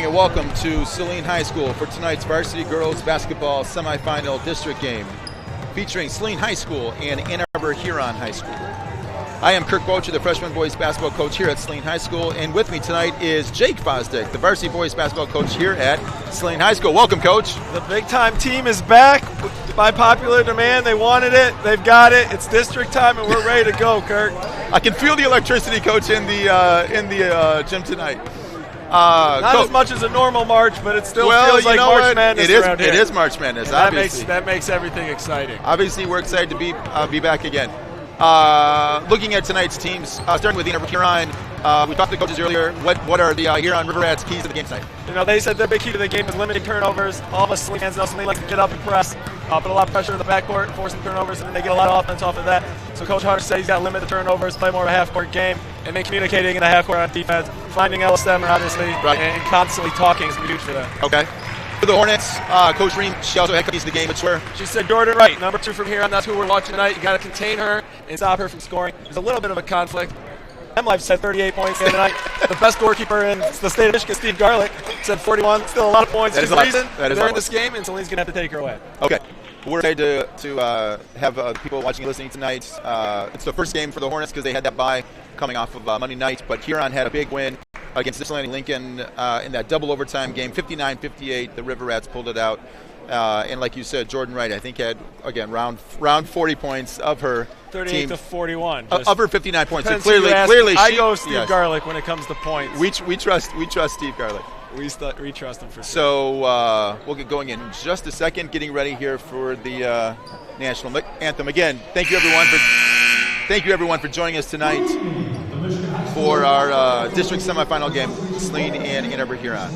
morning and welcome to Saline High School for tonight's varsity girls basketball semifinal district game featuring Saline High School and Ann Arbor Huron High School. I am Kirk Bocher, the freshman boys basketball coach here at Saline High School, and with me tonight is Jake Fosdick, the varsity boys basketball coach here at Saline High School. Welcome, Coach. The big-time team is back. By popular demand, they wanted it. They've got it. It's district time, and we're ready to go, Kirk. I can feel the electricity, Coach, in the gym tonight. Not as much as a normal March, but it still feels like March Madness around here. It is March Madness, and obviously. That makes everything exciting. Obviously, we're excited to be back again. Looking at tonight's teams, starting with Ann Arbor Huron, we talked to the coaches earlier. What are the Huron River Rats' keys to the game tonight? They said the big key to the game is limiting turnovers. All of us Saline fans know Saline likes to get up and press, put a lot of pressure in the backcourt, force some turnovers, and then they get a lot of offense off of that. So Coach Hunter said he's got to limit the turnovers, play more of a half-court game, and then communicating in the half-court on defense, finding LSM, obviously, right, and constantly talking is huge for them. Okay. For the Hornets, Coach Ream, she also had keys to the game. It's where she said Jordan Wright, number 2 from here on. That's who we're watching tonight. You got to contain her and stop her from scoring. There's a little bit of a conflict. MLife said 38 points tonight. The best goalkeeper in the state of Michigan, Steve Garlick, said 41. Still a lot of points. She's the reason they're in this game, and Saline's going to have to take her away. Okay. We're excited to have people watching and listening tonight. It's the first game for the Hornets because they had that bye coming off of Monday night, but Huron had a big win against Ypsilanti Lincoln in that double overtime game, 59-58. The River Rats pulled it out. And like you said, Jordan Wright, I think, had, again, round 40 points of her 38 to 41. Of her 59 points. So clearly I go Steve Garlick when it comes to points. We trust Steve Garlick. We trust him for sure. So we'll get going in just a second, getting ready here for the national anthem. Again, thank you everyone for joining us tonight for our district semifinal game, Saline and Ann Arbor Huron.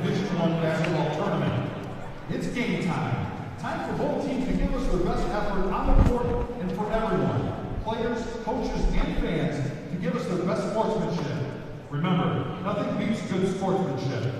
Division I basketball tournament. It's game time. Time for both teams to give us their best effort on the court and for everyone, players, coaches, and fans, to give us their best sportsmanship. Remember, nothing beats good sportsmanship.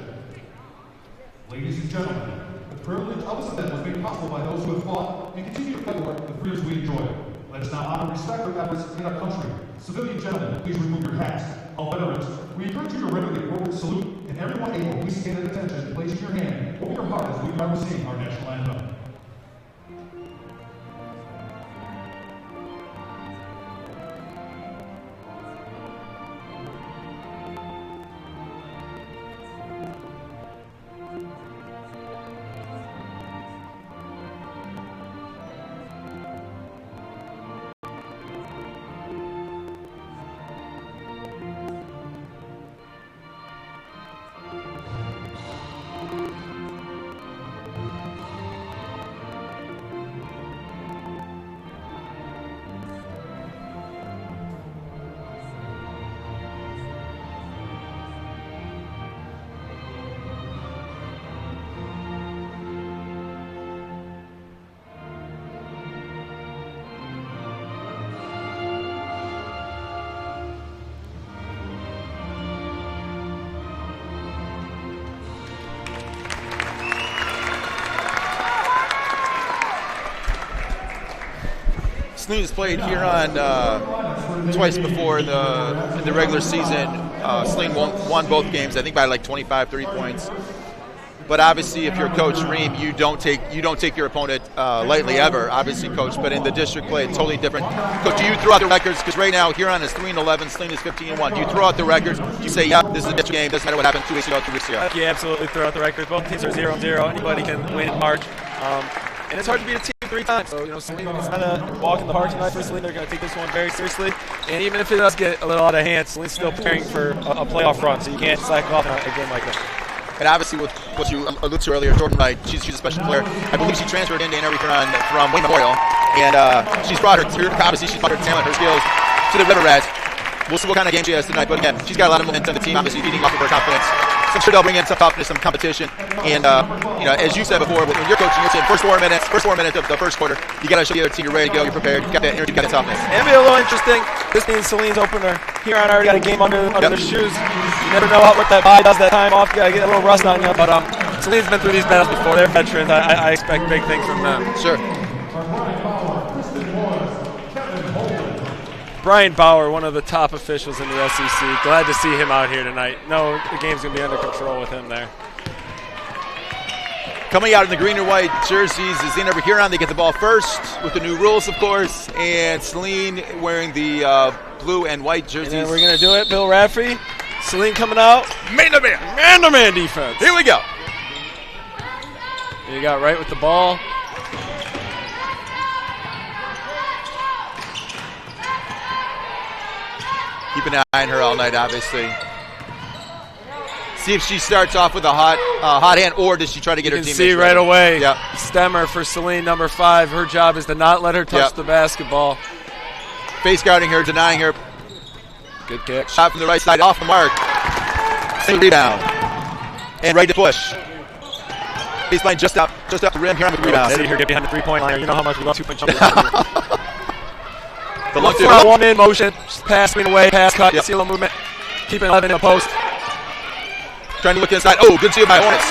Ladies and gentlemen, the privilege of this event was made possible by those who have fought and continue to fight for the freedoms we enjoy. Let us now honor and respect our efforts in our country. Civilian gentlemen, please remove your hats. All veterans, we encourage you to render the appropriate salute, and everyone able, please stand at attention and place your hand over your heart as we are singing our national anthem. Saline has played Huron twice before in the regular season. Saline won both games, I think by like 25, 30 points. But obviously, if you're Coach Ream, you don't take your opponent lightly ever. Obviously, Coach. But in the district play, it's totally different. Coach, do you throw out the records? Because right now, Huron is 3-11, Saline is 15-1. Do you throw out the records? Do you say, yeah, this is a district game. Doesn't matter what happened 2 weeks ago, 3 weeks ago. Yeah, absolutely. Throw out the records. Both teams are 0-0. Anybody can win in March. And it's hard to beat a team 3 times. So, Saline is not a walk in the park tonight for Saline. They're going to take this one very seriously. And even if it does get a little out of hand, Saline's still preparing for a playoff run. So you can't slack off in a game like that. And obviously, with what you alluded to earlier, Jordan Wright, she's a special player. I believe she transferred into Ann Arbor Huron from Wayne Memorial. And she's brought her talent, her skills to the River Rats. We'll see what kind of game she has tonight. But again, she's got a lot of momentum. The team obviously feeding off of her confidence. So I'm sure they'll bring in some toughness, some competition. And, as you said before, when you're coaching your team, first four minutes of the first quarter, you got to show the other team you're ready to go, you're prepared, you got that energy, you got that toughness. It'll be a little interesting. This being Saline's opener. Huron already got a game under their shoes. You never know what that bye does, that time off. You got to get a little rust on you. But Saline's been through these battles before. They're veterans. I expect big things from them. Sure. Brian Bauer, one of the top officials in the SEC. Glad to see him out here tonight. No, the game's going to be under control with him there. Coming out in the green and white jerseys is in over Huron. They get the ball first with the new rules, of course. And Saline wearing the blue and white jerseys. And then we're going to do it. Bill Rafferty. Saline coming out. Man-to-man. Man-to-man defense. Here we go. You got right with the ball. Keep an eye on her all night, obviously. See if she starts off with a hot hand, or does she try to get her teammates see right away. Yep. Stemmer for Saline, number 5. Her job is to not let her touch the basketball. Face guarding her, denying her. Good kick. Shot from the right side, off the mark. Same rebound. And ready to push. Baseline just up the rim. Here on the rebound. See her get behind the three-point line. You know how much we love two-point jumpers. The look two. One in motion. Just pass, swing away, pass, cut, seal movement. Keep it 11 in the post. Trying to look inside. Oh, good steal by Hornets.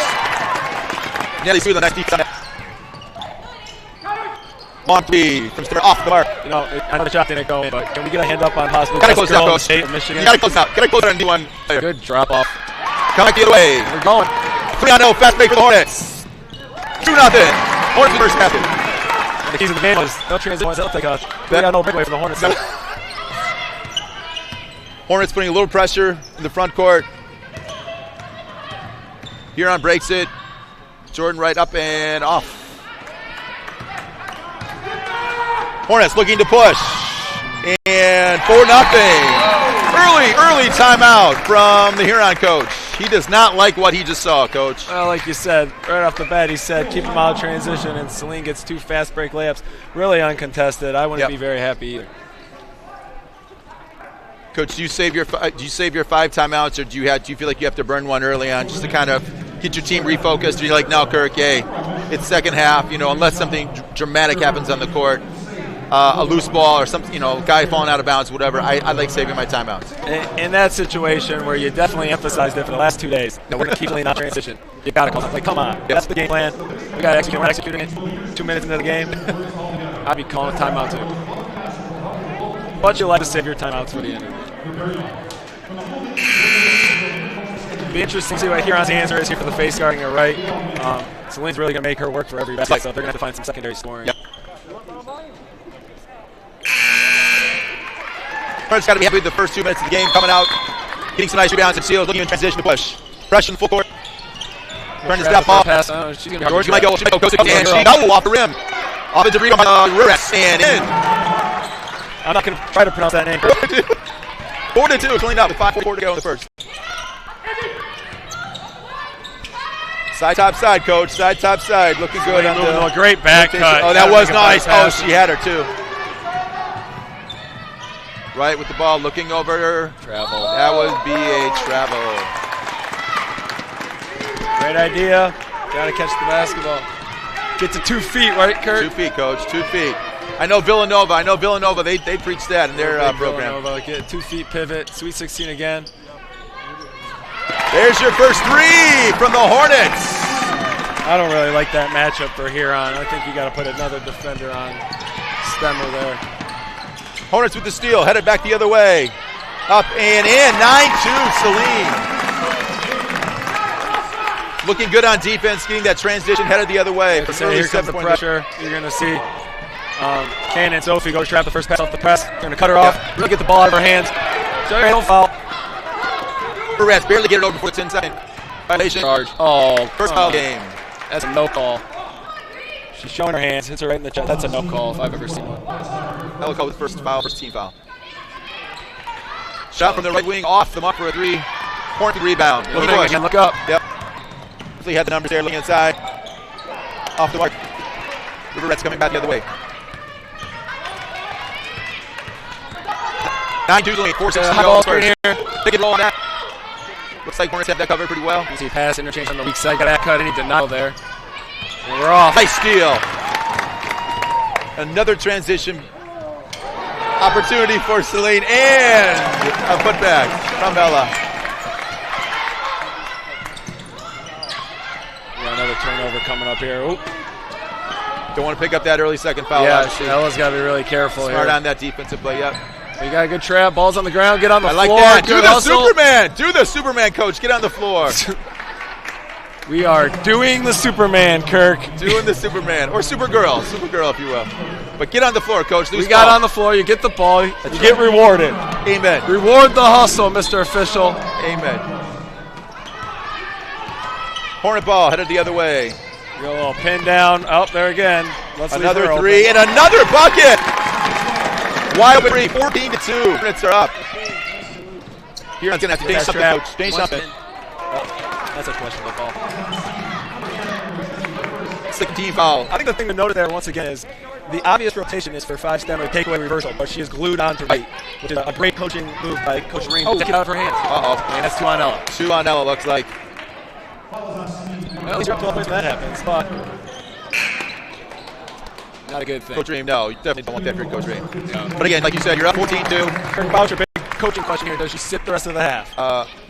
Nearly through the next deep side. On three from Stemmer, off the mark. You know, I know the shot didn't go in, but can we get a hand up on possibly gotta close out, Coach. State of Michigan? You gotta close out. Gotta close out and do one. Good drop off. Come back the other way. We're going. 3-0, fast break for the Hornets. 2-0. Hornets first basket. The keys of the game was no transition. They'll take a 3-0 breakaway from the Hornets. Hornets putting a little pressure in the front court. Huron breaks it. Jordan right up and off. Hornets looking to push. And 4-0. Early timeout from the Huron coach. He does not like what he just saw, Coach. Well, like you said, right off the bat, he said keep him out of transition, and Saline gets 2 fast break layups. Really uncontested. I wouldn't be very happy either. Coach, do you save your 5 timeouts, or do you feel like you have to burn one early on just to kind of get your team refocused? Or you're like, no, Kirk, it's second half, unless something dramatic happens on the court, a loose ball or something, guy falling out of bounds, whatever. I like saving my timeouts. In that situation where you definitely emphasized it for the last 2 days, we're going to keep Saline out transition. You got to call it. Like, come on. That's the game plan. We got to execute. We're executing it 2 minutes into the game. I'd be calling a timeout too. But you like to save your timeouts for the end. Be interesting to see what Huron's answer is here for the face guarding her right. Saline's really going to make her work for every basket, so they're going to have to find some secondary scoring. Yep. Hornets got to be happy with the first 2 minutes of the game coming out, getting some nice rebounds and steals, looking in transition to push. Pressure in the full court. Trying to stop ball. George might go. Goes and she off the rim. Offensive rebound by Rurex and in. I'm not going to try to pronounce that name. 4-2, cleaned up with 5:4 to go in the first. Side top side, Coach. Side top side, looking good. A great back cut. Oh, that was nice. Oh, she had her too. Right with the ball, looking over her. Travel. That would be a travel. Great idea. Got to catch the basketball. Get to 2 feet, right, Kurt? 2 feet, Coach. 2 feet. I know Villanova. They preach that in their program. Villanova, get 2 feet pivot. Sweet 16 again. There's your first 3 from the Hornets. I don't really like that matchup for Huron. I think you got to put another defender on Stemmer there. Hornets with the steal, headed back the other way. Up and in, 9-2 Saline. Looking good on defense, getting that transition, headed the other way. So here comes the pressure. You're going to see Cannon Sophie go trap the first pass off the press. They're going to cut her off, really get the ball out of her hands. So don't foul. Perez barely get it over before it's inside. Violation. Charge. Oh, first foul game. That's a no call. She's showing her hands, hits her right in the chest. That's a no call if I've ever seen one. That will call the first team foul. Shot from the right wing, off the mark for a 3. Hornet rebound. Again, look up. Yep. He had the numbers there, looking inside. Off the mark. River Reds coming back the other way. 9-2 Saline, 4-6 high ball screen here. Take it low on that. Looks like Hornets have that covered pretty well. You see pass interchange on the weak side. Got that cut, any denial there. And we're off. Nice steal. Another transition opportunity for Saline and a putback from Ella. Yeah, another turnover coming up here. Oop. Don't want to pick up that early second foul. Yeah, Ella's got to be really careful Smart here. on that defensive play, yep. We got a good trap. Ball's on the ground. Get on the floor. I like that. Do Good the hustle. Superman. Do the Superman, coach. Get on the floor. We are doing the Superman, Kirk. Doing the Superman. Or Supergirl. Supergirl, if you will. But get on the floor, coach. We got on the floor. You get the ball. You get rewarded. Amen. Reward the hustle, Mr. Official. Amen. Hornet ball headed the other way. Get a little pin down. Oh, there again. Let's another three and another bucket. Wide open three, 14-2. Hornets are up. Huron's going to have to change something, coach. Change something. That's a questionable call. It's like a team foul. I think the thing to note there once again is the obvious rotation is for 5-stemmer takeaway reversal, but she is glued onto right, which is a great coaching move by Coach Ream. Oh, take it out of her hands. And that's 2 on Ella. 2 on Ella, looks like. Well, at least you're up 12 points when that happens, but not a good thing. Coach Ream, no, you definitely don't want that for Coach Ream. No. But again, like you said, you're up 14-2. Kirk Boucher, big coaching question here. Does she sit the rest of the half?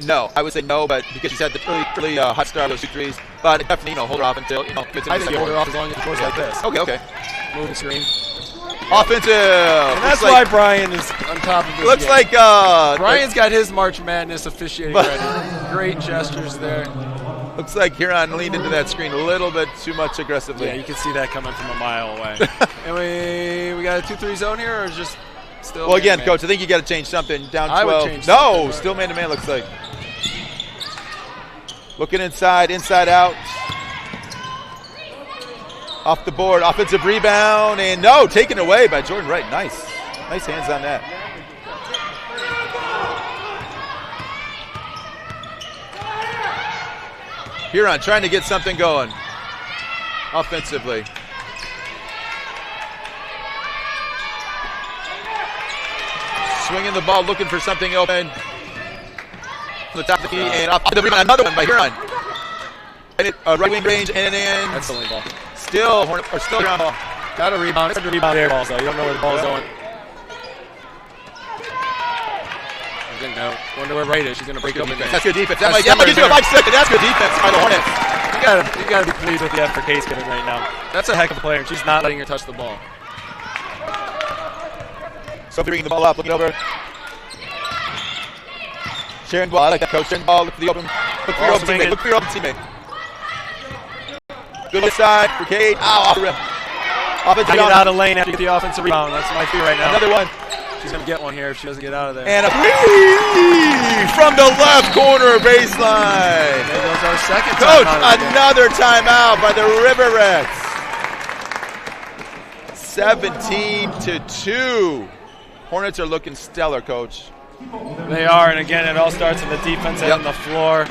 No, I would say no, but because she's had the really hot start of those 2 threes. But definitely, hold her off until, gets into I think you hold her off as long as it goes like this. Okay. Moving screen. Offensive. And that's why Brian is on top of this Looks game. like Brian's got his March Madness officiating ready. Great gestures there. Looks like Huron leaned into that screen a little bit too much aggressively. Yeah, you can see that coming from a mile away. And we got a 2-3 zone here, or just still? Well, again, coach, I think you got to change something. Down 12. I would change no, still man-to-man looks like. Looking inside out. Off the board, offensive rebound, and no, taken away by Jordan Wright. Nice hands on that. Huron trying to get something going offensively. Swinging the ball, looking for something open. From the top of the key, and off the rebound, another one by Huron. Right wing range, and that's the lane ball. Still ground ball. Got a rebound. It's a rebound air balls, though. You don't know where the ball's going. No. Wonder where Wright is. She's going to break it open. That's good defense. That might give you a 5-second. That's good defense by the Hornets. You gotta be pleased with the effort Kay's giving right now. That's a heck of a player, and she's not letting her touch the ball. Sophie bringing the ball up, looking over. Sharon ball. I like that, coach. Sharon ball. Look for the open. Look for your open teammate. Look for your open teammate. Good side for Kate. Ow, off the rim. Offensive get out of lane after you get the offensive rebound. That's my fear right now. Another one. She's going to get one here if she doesn't get out of there. And a three from the left corner baseline. There goes our second Coach, timeout. another timeout by the Riverettes. 17-2. Hornets are looking stellar, Coach. They are, and again, it all starts on the defense end on the floor.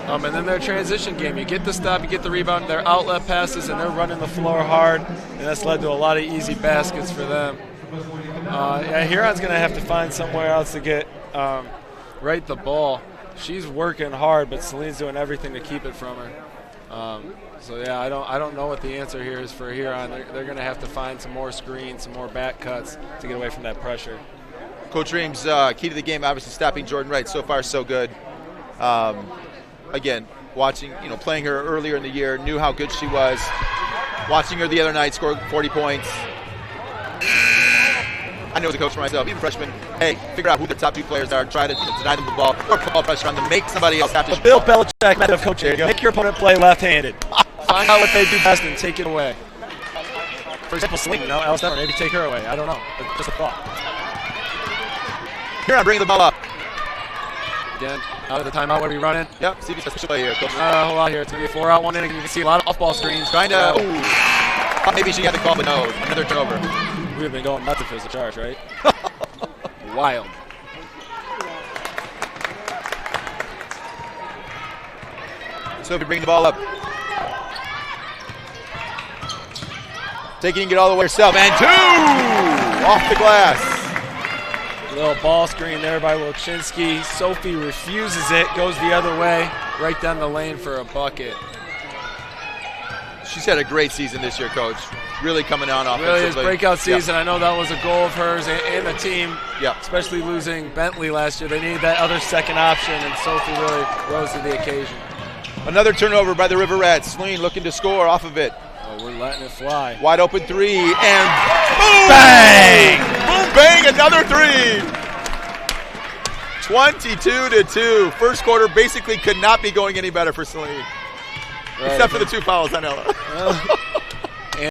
And then their transition game. You get the stop, you get the rebound, their outlet passes, and they're running the floor hard. And that's led to a lot of easy baskets for them. Huron's going to have to find somewhere else to get Wright the ball. She's working hard, but Saline's doing everything to keep it from her. I don't know what the answer here is for Huron. They're going to have to find some more screens, some more back cuts to get away from that pressure. Coach Ream's key to the game, obviously stopping Jordan Wright. So far, so good. Again, watching, playing her earlier in the year, knew how good she was. Watching her the other night, scored 40 points. I know as a coach for myself, even freshmen, hey, figure out who the top 2 players are, try to deny them the ball, or put ball pressure on them, make somebody else have to. The Bill Belichick method of coaching. Make your opponent play left-handed. Find out what they do best and take it away. For example, Saline, Alice Denver, maybe take her away. I don't know. It's just a thought. Huron bringing the ball up. Again, out of the timeout, what are we running? Yep, see if it's a play here, Coach. Not a whole lot here. It's going to be a 4-out, 1 inning. You can see a lot of off-ball screens. Trying to, maybe she had the call, but no, another turnover. We've been going nuts if it's a charge, right? Wild. So if you bring the ball up. Taking it all the way herself, and 2! Off the glass. Little ball screen there by Wilczynski. Sophie refuses it, goes the other way, right down the lane for a bucket. She's had a great season this year, Coach. Really coming on offensively. Really is breakout season. I know that was a goal of hers and the team. Yeah. Especially losing Bentley last year. They needed that other second option, and Sophie really rose to the occasion. Another turnover by the Riverettes. Saline looking to score off of it. Oh, we're letting it fly. Wide open 3, and boom! Bang! Boom, bang, another three. 22-2. First quarter basically could not be going any better for Saline. Right. Except for the 2 fouls on Ella.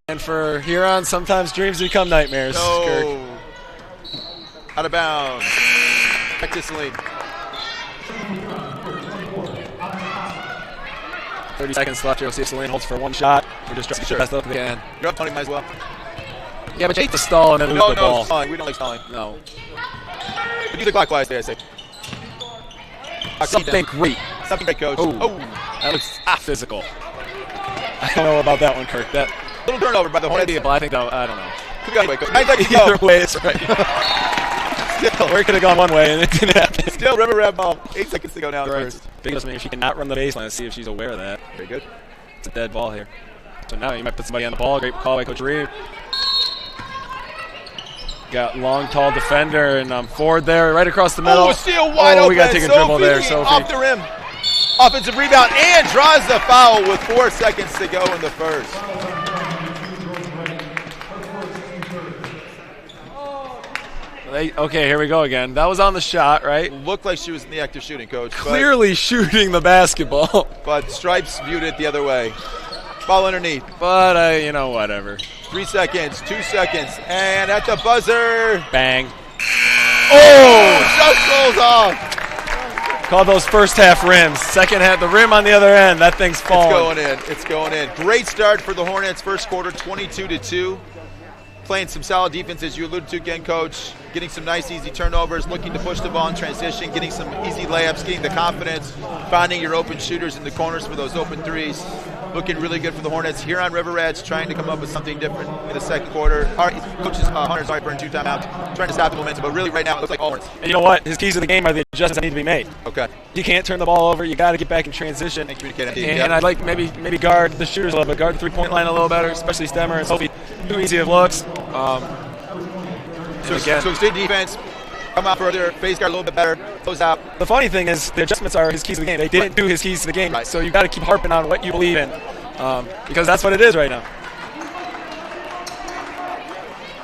And for Huron, sometimes dreams become nightmares. No. Kirk. Out of bounds. Back to Saline. 30 seconds left. You'll see if Saline holds for one shot. We're just trying to get the best up again. You're up, Tony, might as well. Yeah, but you hate to stall and then lose the ball. Stalling. We don't like stalling. No. But do the clockwise day, I say. Something great. Something great, coach. Oh. That looks physical. I don't know about that one, Kirk. That little turnover by the Hornets. But I think that, I don't know. Could go anyway, coach. Either way, it's right. Still, or it could have gone one way and it didn't happen. Still, River Red ball. 8 seconds to go now. First. Big doesn't mean if she cannot run the baseline. Let's see if she's aware of that. Very good. It's a dead ball here. So now you might put somebody on the ball. Great call by Coach Reed. Got long, tall defender and forward there, right across the middle. Oh, steal wide open. We got to take a dribble there. Sophie off the rim. Offensive rebound and draws the foul with 4 seconds to go in the first. Okay, here we go again. That was on the shot, right? Looked like she was in the act of shooting, Coach. Clearly shooting the basketball. But Stripes viewed it the other way. Ball underneath. But, whatever. 3 seconds, 2 seconds, and at the buzzer. Bang. Oh, just rolls off. Call those first half rims. Second half, the rim on the other end. That thing's falling. It's going in. Great start for the Hornets. First quarter, 22-2. Playing some solid defense, as you alluded to again, Coach. Getting some nice, easy turnovers, looking to push the ball in transition, getting some easy layups, getting the confidence, finding your open shooters in the corners for those open threes. Looking really good for the Hornets. Huron River Rats trying to come up with something different in the second quarter. Coaches Hunter's already burned 2 timeouts, trying to stop the momentum, but really right now it looks like all Hornets. And you know what? His keys to the game are the adjustments that need to be made. Okay. You can't turn the ball over. You got to get back in transition. And communicate. And I'd like maybe guard the shooters a little bit, guard the 3-point line a little better, especially Stemmer and Sophie. Too easy of looks. So good defense. Come out further, face guard a little bit better, close out. The funny thing is the adjustments are his keys to the game. They didn't do his keys to the game, so you got to keep harping on what you believe in, because that's what it is right now.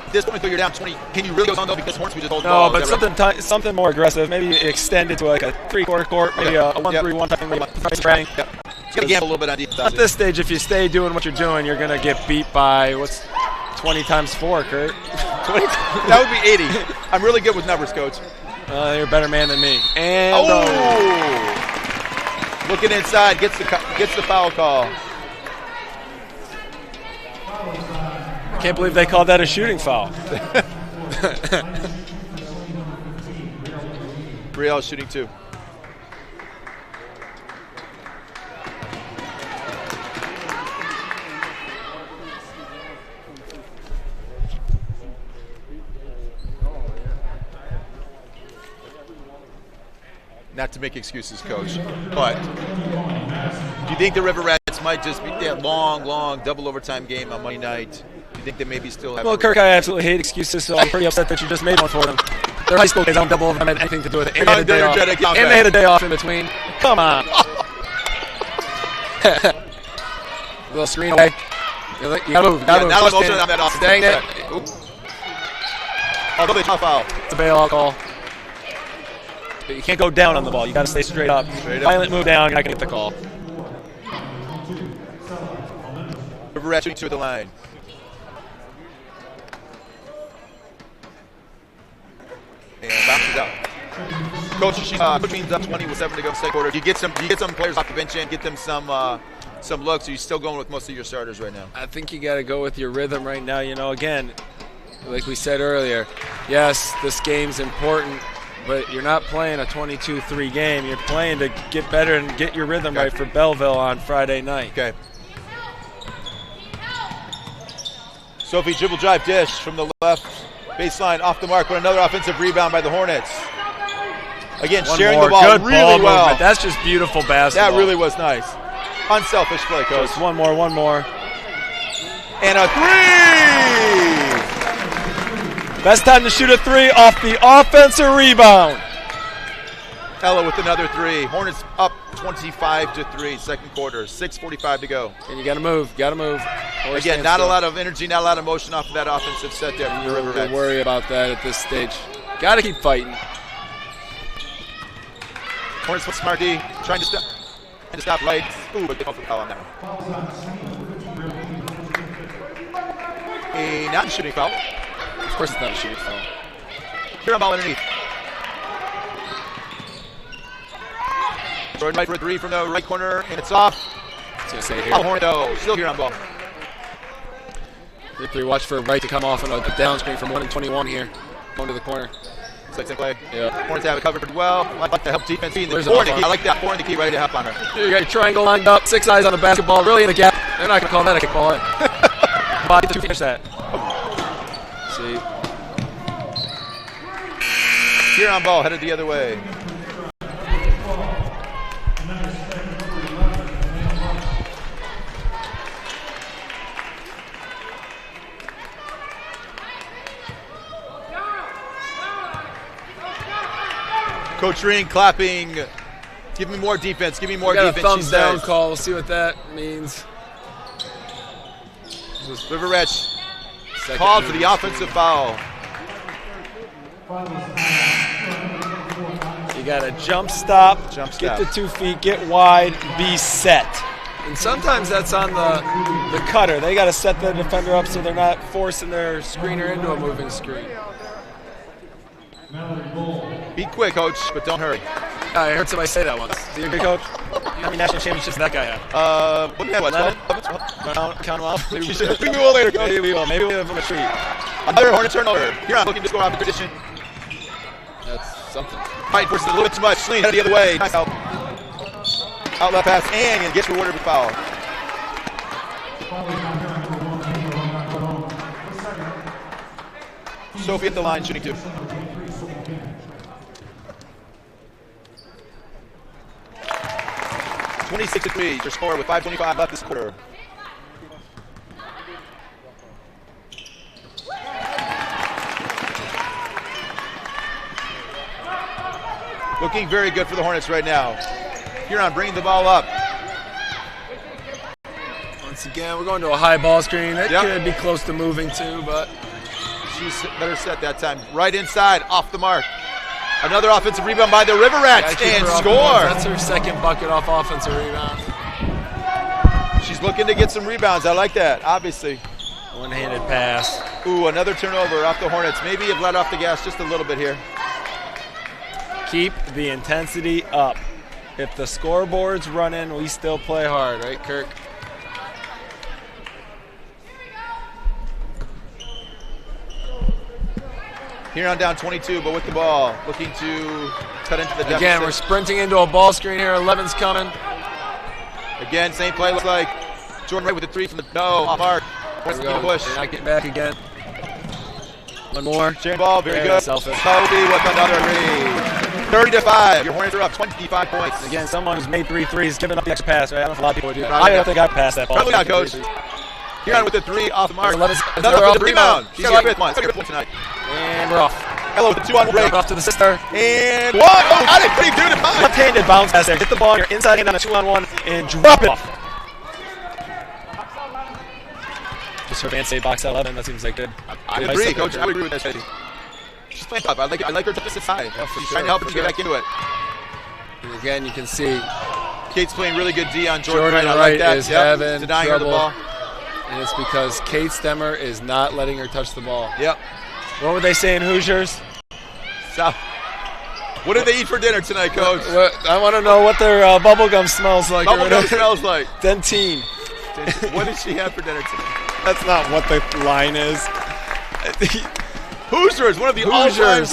At this point, though, you're down 20. Can you really go on though? Because Hornets we just hold the ball. No, but something more aggressive. Maybe extend it to like a 3-quarter court, maybe a 1-3-1 type thing. Maybe trying. Yep. You got to gamble a little bit on defense. At this stage, if you stay doing what you're doing, you're gonna get beat by 20 times 4, Kurt. 20. That would be 80. I'm really good with numbers, Coach. You're a better man than me. And looking inside, gets the foul call. Can't believe they called that a shooting foul. Brielle shooting 2. Not to make excuses, Coach, but do you think the River Rats might just be that long double overtime game on Monday night? Do you think they maybe still have? Well, Kirk, I absolutely hate excuses, so I'm pretty upset that you just made one for them. Their high school days on double overtime had anything to do with it, and they had a day off in between. Come on. A little screen away. You gotta move. Now I'm motioning on that off. Dang it. Oh, double foul. It's a bailout call. But you can't go down on the ball. You got to stay straight up. Violent move down, you're not going to get the call. River Rats shooting 2 at the line. And bounces out. Coach, she's pushing up 20 with 7 to go in the second quarter. You get some players off the bench and get them some looks. Are you still going with most of your starters right now? I think you got to go with your rhythm right now. You know, again, like we said earlier, yes, this game's important. But you're not playing a 22-3 game. You're playing to get better and get your rhythm right for Belleville on Friday night. Okay. Sophie dribble drive dish from the left baseline off the mark, but another offensive rebound by the Hornets. Again, sharing the ball really well. Movement. That's just beautiful basketball. That really was nice. Unselfish play, Coach. Just one more. And a 3! Best time to shoot a 3 off the offensive rebound. Ella with another 3. Hornets up 25-3, second quarter, 6:45 to go. And you got to move. Again, not a lot of energy, not a lot of motion off of that offensive set there. You don't worry about that at this stage. Got to keep fighting. Hornets with Smarty trying to stop right. Ooh, but they called for foul on that one. A non-shooting foul. Of course it's not a shooting foul. Huron ball underneath. Jordan right for a three from the right corner, and it's off. I was going to say here. Hornet though, still Huron ball. Victory, watch for right to come off on a down screen from 1 and 21 here. Going to the corner. Same play. Yeah. Hornets have it covered well. I like the help defense. I like that. 4 in the key, ready to help on her. You got your triangle lined up, 6 eyes on the basketball, really in the gap. They're not going to call that a kickball. Body to finish that. See. Huron ball headed the other way. Coach Ring clapping. Give me more defense. Give me more defense. A thumbs down call. We'll see what that means. River Retch called for the offensive foul. You got to jump stop, get to 2 feet, get wide, be set. And sometimes that's on the cutter. They got to set the defender up so they're not forcing their screener into a moving screen. Be quick, coach, but don't hurry. I heard somebody say that once. Is he a good coach? How many national championships did that guy have? What do you have? 11? Count them off. We will later, coach. Maybe we will. Maybe we'll have from a tree. Another Hornet turnover. Huron looking to score off the position. That's something. Fight forces a little bit too much. Saline headed the other way. Nice out. Outlet pass, and gets rewarded with foul. Sophie at the line, shooting 2. (26-3) your score with 5:25 left this quarter. Looking very good for the Hornets right now. Huron bringing the ball up. Once again, we're going to a high ball screen. That could be close to moving too, but she's better set that time. Right inside, off the mark. Another offensive rebound by the River Rats, and score. That's her second bucket off offensive rebound. She's looking to get some rebounds. I like that, obviously. One-handed pass. Ooh, another turnover off the Hornets. Maybe you've let off the gas just a little bit here. Keep the intensity up. If the scoreboard's running, we still play hard, right, Kirk? Huron down 22, but with the ball, looking to cut into the deficit. Again, we're sprinting into a ball screen here. 11's coming. Again, same play. Looks like Jordan right with the 3 from the off mark. What's the push? They're not getting back again. One more. Sharing ball, very good. Selfish. Kobe with another 3. 30-5. Your Hornets are up 25 points. Again, someone who's made 3 threes, giving up the extra pass. Right? I don't know if a lot of people would do that. I don't think I'd pass that ball. Probably not, coach. Huron with the 3 off the mark. Another rebound. She's got a 5th one. It's got a 5th one tonight. And we're off. Hello with the 2 on break. Off to the sister. And 1. Oh, how did pretty good at mine. Left-handed bounce pass there. Get the ball on your inside hand on a 2-on-1 and drop it off. Just her advanced box 11. That seems like good. I agree, coach. I would agree with that. She's playing top. I like her to sit high. She's trying to help her to get back into it. And again, you can see Kate's playing really good D on Jordan Wright. I like that. Is having denying trouble. her the ball. And it's because Kate Stemmer is not letting her touch the ball. Yep. What were they saying, Hoosiers? So, what did they eat for dinner tonight, Coach? I want to know what their bubblegum smells like. Bubblegum smells like. Dentine. What did she have for dinner tonight? That's not what the line is. Hoosiers, one of the all-time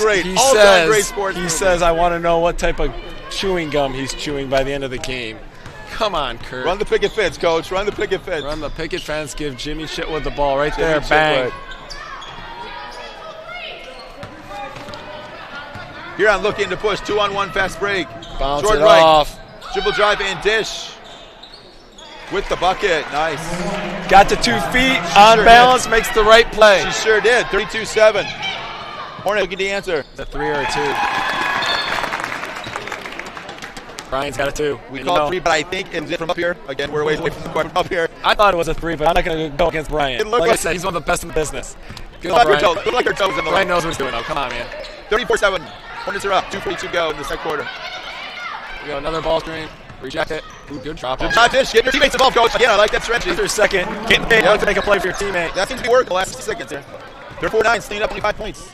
great sports He movies. says, I want to know what type of chewing gum he's chewing by the end of the game. Come on, Kurt. Run the picket fence, Coach. Run the picket fence. Run the picket fence. Give Jimmy Chitwood the ball right there. Bang. Huron looking to push. 2-on-1 fast break. Bounce Jordan it Wright. off. Dribble drive and dish. With the bucket. Nice. Got to 2 feet. On balance. Makes the right play. She sure did. 32-7. Hornet looking to answer. Is that 3 or a 2? Brian's got it too. We called 3, but I think it's from up here. Again, we're away from the court from up here. I thought it was a 3, but I'm not going to go against Brian. Like I said, he's one of the best in the business. Good like Brian. Look like your toes in the Brian knows what he's doing now. Come on, man. 34-7. Hornets are up. 2:42 go in the second quarter. We got another ball screen. Reject it. Ooh, good drop. Good shot, Fish. Get your teammates involved, coach. Again, I like that strategy. After a second, get paid to make a play for your teammate. That seems to be working the last 60 seconds here. They're 4-9, staying up 25 points.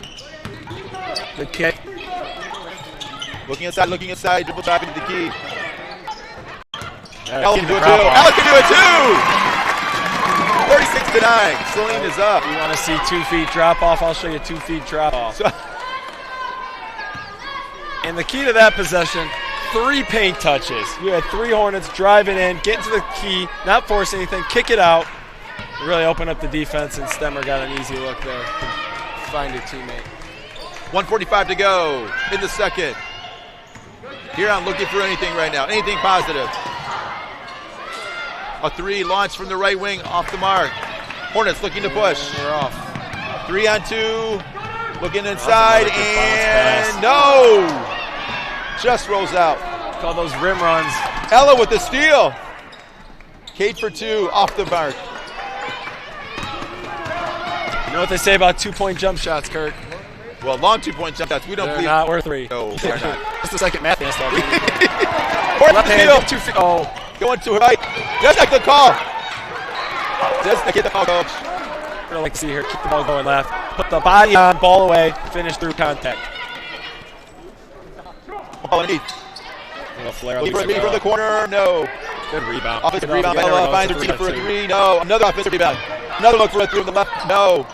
Good kick. Looking inside, dribble drop into the key. Alec can do it too. Alec can do it too! 36-9. Saline is up. You want to see 2 feet drop off? I'll show you 2 feet drop off. And the key to that possession, 3 paint touches. You had 3 Hornets driving in, get into the key, not force anything, kick it out. Really open up the defense, and Stemmer got an easy look there to find a teammate. 1:45 to go in the second. Huron looking for anything right now, anything positive. A 3 launched from the right wing off the mark. Hornets looking to push. We're off. 3 on 2, looking inside, and no! Just rolls out. Call those rim runs. Ella with the steal. Kate for 2, off the mark. You know what they say about 2-point jump shots, Kirk? Well, long 2-point jump shots, we don't They're believe. not worth 3. No, they're not. That's the second math dance. Left hand, 2 feet. Oh. Going to her right. Just like the call. Just like the call, coach. What I like to see here, keep the ball going left. Put the body on, ball away, finish through contact. Ball underneath. Leave from the corner, no. Good rebound. Offensive rebound by Ella, finds her team for a 3, no. Another offensive rebound. Another look for a 3 on the left, no.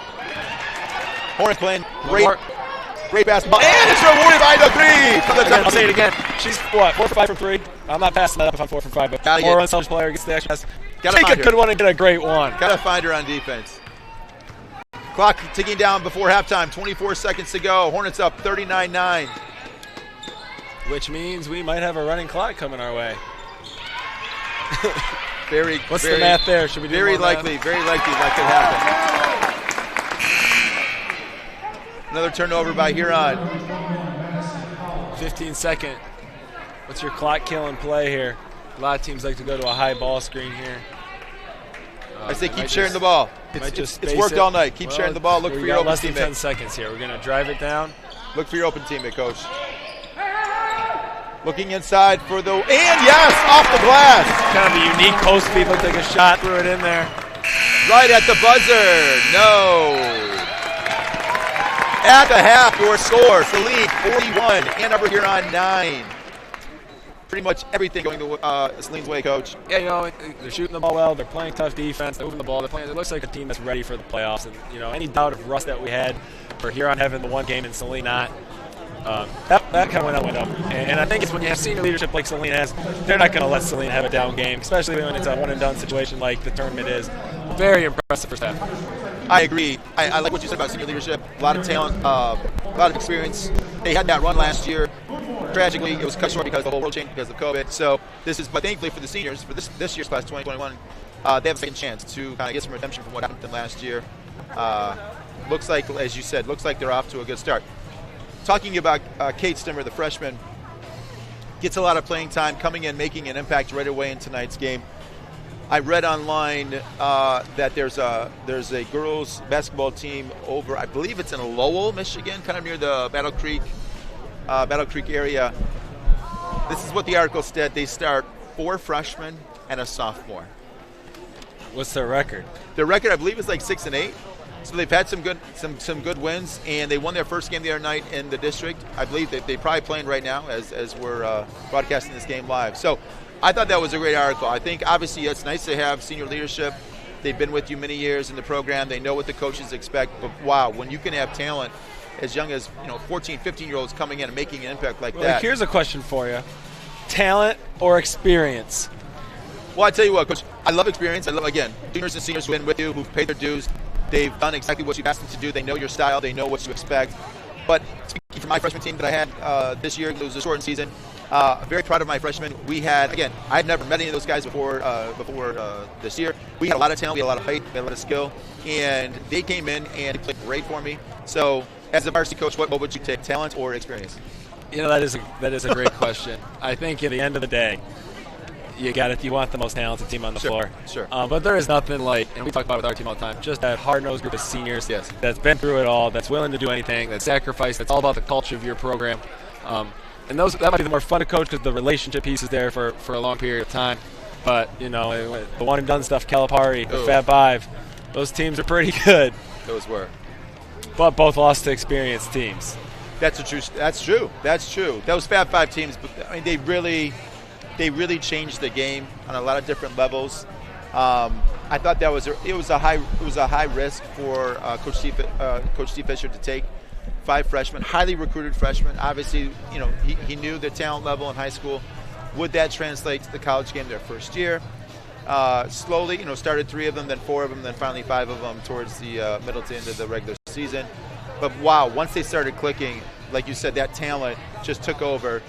Hornets playing great basketball, and it's rewarded by the 3 from the top. I'll say it again. She's what, 4 for 5 from 3? I'm not passing that up if I'm 4 for 5, but more unselfish player gets the extra pass. Take a good one and get a great one. Gotta find her on defense. Clock ticking down before halftime. 24 seconds to go. Hornets up 39-9. Which means we might have a running clock coming our way. What's the math there? Should we do very likely that could happen. Another turnover by Huron. 15-second. What's your clock killing play here? A lot of teams like to go to a high ball screen here. I say keep sharing the ball. It's worked all night. Keep sharing the ball. Look for your open less than teammate. 10 seconds here. We're going to drive it down. Look for your open teammate, coach. Looking inside for the, and yes, off the glass. Kind of a unique post people take a shot, threw it in there. Right at the buzzer, no. At the half, your score, Saline 41, Ann Arbor Huron 9. Pretty much everything going to Saline's way, coach. Yeah, you know, they're shooting the ball well, they're playing tough defense, they're moving the ball, they're playing, it looks like a team that's ready for the playoffs. And, you know, any doubt of rust that we had for Huron having the one game and Saline not, that kind of went out the window. And I think it's when you have senior leadership like Saline has, they're not going to let Saline have a down game, especially when it's a one-and-done situation like the tournament is. Very impressive first half. I agree. I like what you said about senior leadership. A lot of talent, a lot of experience. They had that run last year. Tragically, it was cut short because the whole world changed because of COVID. So but thankfully for the seniors, for this year's class 2021, they have a second chance to kind of get some redemption from what happened last year. Looks like, as you said, looks like they're off to a good start. Talking about Kate Stemmer, the freshman, gets a lot of playing time, coming in, making an impact right away in tonight's game. I read online that there's a girls basketball team over, I believe it's in Lowell, Michigan, kind of near the Battle Creek area. This is what the article said. They start 4 freshmen and a sophomore. What's their record? Their record, I believe, is like 6-8. So they've had some good wins, and they won their first game the other night in the district. I believe they're probably playing right now as we're broadcasting this game live. So I thought that was a great article. I think obviously it's nice to have senior leadership. They've been with you many years in the program. They know what the coaches expect. But wow, when you can have talent as young as 14, 15-year-olds coming in and making an impact like that. Here's a question for you: talent or experience? Well, I tell you what, Coach, I love experience. I love, again, juniors and seniors who've been with you, who've paid their dues. They've done exactly what you've asked them to do. They know your style. They know what to expect. But speaking for my freshman team that I had this year, it was a shortened season. Very proud of my freshmen. We had, again, I had never met any of those guys before this year. We had a lot of talent. We had a lot of height. We had a lot of skill. And they came in and played great for me. So as a varsity coach, what would you take, talent or experience? That is a great question. I think at the end of the day, you want the most talented team on the floor. Sure. But there is nothing like, and we talk about it with our team all the time, just that hard-nosed group of seniors that's been through it all, that's willing to do anything, that's sacrificed, that's all about the culture of your program. And that might be the more fun to coach because the relationship piece is there for a long period of time. But, the one-and-done stuff, Calipari, the Fab Five, those teams are pretty good. Those were. But both lost to experienced teams. That's true. Those Fab Five teams, I mean, they really changed the game on a lot of different levels. I thought it was a high risk for Coach Steve Fisher to take 5 freshmen, highly recruited freshmen. Obviously, he knew the talent level in high school. Would that translate to the college game their first year? Slowly, started 3 of them, then 4 of them, then finally 5 of them towards the middle to end of the regular season. But wow, once they started clicking, like you said, that talent just took over.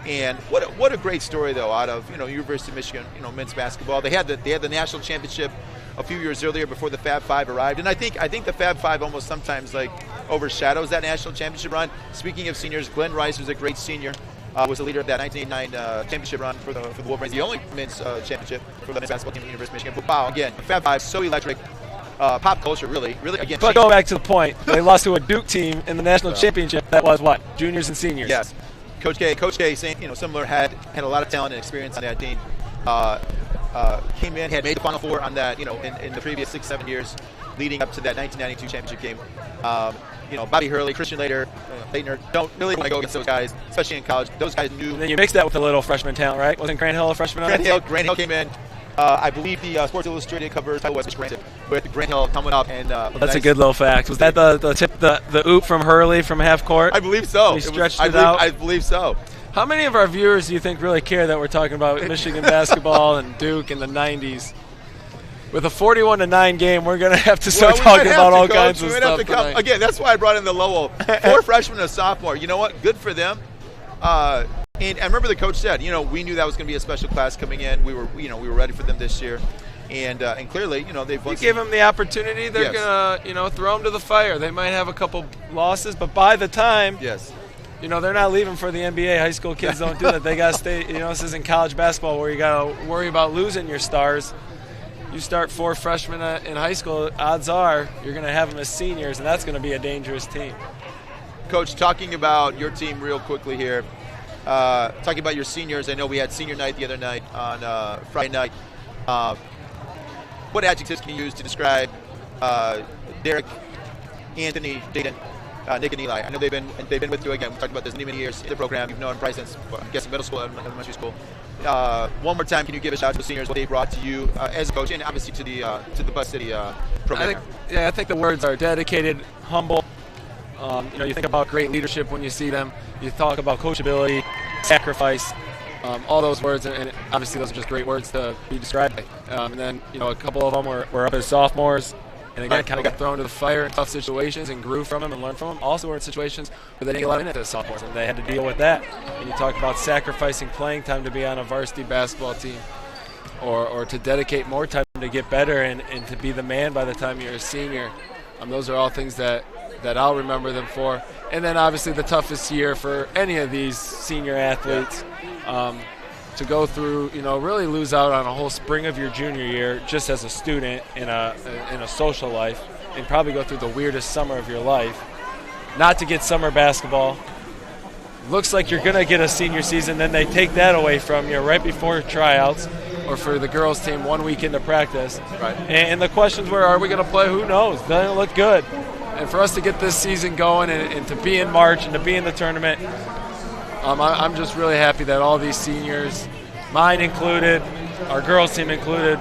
And what a great story though out of University of Michigan men's basketball. They had the national championship a few years earlier before the Fab Five arrived, and I think the Fab Five almost sometimes overshadows that national championship run. Speaking of seniors, Glenn Rice was a great senior. Was the leader of that 1989 championship run for the Wolverines, the only men's championship for the men's basketball team at the University of Michigan. But wow, again, the Fab Five so electric. Pop culture really again. But going back to the point, they lost to a Duke team in the national championship. That was what, juniors and seniors. Yes. Coach K, similar, had a lot of talent and experience on that team. Came in, had made the Final Four on that, in the previous 6-7 years leading up to that 1992 championship game. Bobby Hurley, Christian Laettner, don't really want to go against those guys, especially in college. Those guys knew. And then you mix that with a little freshman talent, right? Wasn't Grant Hill a freshman? Grant Hill came in. I believe the Sports Illustrated cover title was granted with Grant Hill coming up. And that's a good little fact. Was that the oop from Hurley from half court? I believe so. He stretched it out? I believe so. How many of our viewers do you think really care that we're talking about Michigan basketball and Duke in the 90s? With a 41-9 game, we're going to have to start talking about all kinds of stuff tonight. Again, that's why I brought in the Lowell. 4 freshmen and a sophomore. You know what? Good for them. And I remember the coach said, we knew that was going to be a special class coming in. We were ready for them this year, and clearly, they've. You give them the opportunity, they're gonna, throw them to the fire. They might have a couple losses, but by the time, they're not leaving for the NBA. High school kids don't do that. They gotta stay. This isn't college basketball where you gotta worry about losing your stars. You start 4 freshmen in high school, odds are you're gonna have them as seniors, and that's gonna be a dangerous team. Coach, talking about your team real quickly here. Talking about your seniors, I know we had senior night the other night on Friday night. What adjectives can you use to describe Derek, Anthony, Jaden, Nick, and Eli? I know they've been with you again. We talked about this many years in the program. You've known Bryce since I'm guessing middle school, elementary school. One more time, can you give a shout out to the seniors, what they brought to you as a coach, and obviously to the Bus City program? I think the words are dedicated, humble. You think about great leadership when you see them. You talk about coachability, sacrifice, all those words, and obviously those are just great words to be described. And then, a couple of them were up as sophomores, and again, kind of got thrown to the fire in tough situations and grew from them and learned from them. Also were in situations where they didn't get a lot in it as sophomores, and they had to deal with that. And you talk about sacrificing playing time to be on a varsity basketball team, or to dedicate more time to get better and to be the man by the time you're a senior. Those are all things that I'll remember them for. And then obviously the toughest year for any of these senior athletes to go through, really lose out on a whole spring of your junior year just as a student in a social life, and probably go through the weirdest summer of your life. Not to get summer basketball. Looks like you're going to get a senior season, then they take that away from you right before tryouts, or for the girls team 1 week into practice. Right. And the questions were, are we going to play? Who knows? Doesn't look good. And for us to get this season going and to be in March and to be in the tournament, I'm just really happy that all these seniors, mine included, our girls team included,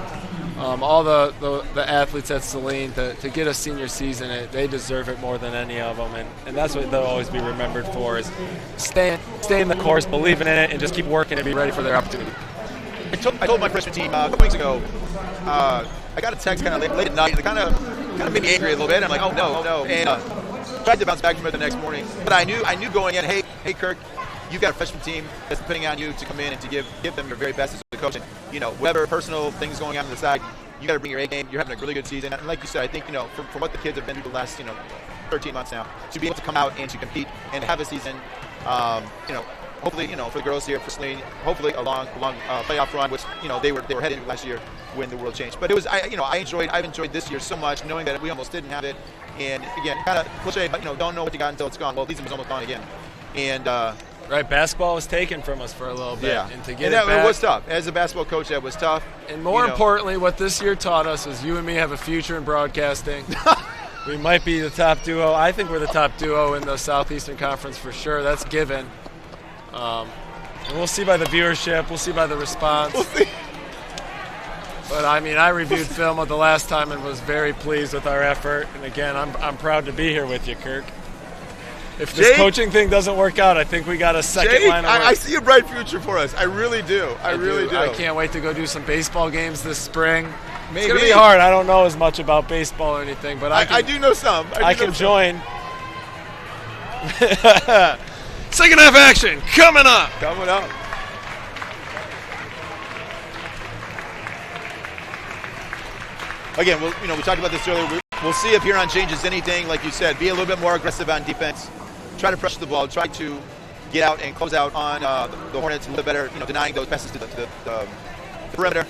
all the athletes at Saline, to get a senior season, they deserve it more than any of them. And that's what they'll always be remembered for, is stay in the course, believing in it, and just keep working and be ready for their opportunity. I told my freshman team a couple weeks ago, I got a text kind of late at night, and it kind of made me angry a little bit. I'm like, oh no, and tried to bounce back from it the next morning. But I knew going in, hey Kirk, you've got a freshman team that's depending on you to come in and to give them your very best as a coach. And whatever personal things going on the side, you got to bring your A game. You're having a really good season, and like you said, I think from what the kids have been through the last 13 months now, to be able to come out and to compete and have a season, hopefully, for the girls here, for Saline, hopefully a long playoff run, which, they were heading into last year when the world changed. But it was, I've enjoyed this year so much, knowing that we almost didn't have it. And again, kind of cliche, but don't know what you got until it's gone. Well, season was almost gone again. And right, basketball was taken from us for a little bit. Yeah, and to get it back, it was tough. As a basketball coach, that was tough. And more importantly, what this year taught us is you and me have a future in broadcasting. We might be the top duo. I think we're the top duo in the Southeastern Conference for sure. That's given. And we'll see by the viewership. We'll see by the response. We'll see. But, I reviewed film of the last time and was very pleased with our effort. And, again, I'm proud to be here with you, Kirk. If this coaching thing doesn't work out, I think we got a second line of work. I see a bright future for us. I really do. I really do. I can't wait to go do some baseball games this spring. Maybe. It's going to be hard. I don't know as much about baseball or anything, but I do know some. I can join. Second half action coming up. Coming up. Again, we talked about this earlier. We'll see if Huron changes anything. Like you said, be a little bit more aggressive on defense. Try to pressure the ball. Try to get out and close out on the Hornets a little bit better. Denying those passes to the perimeter.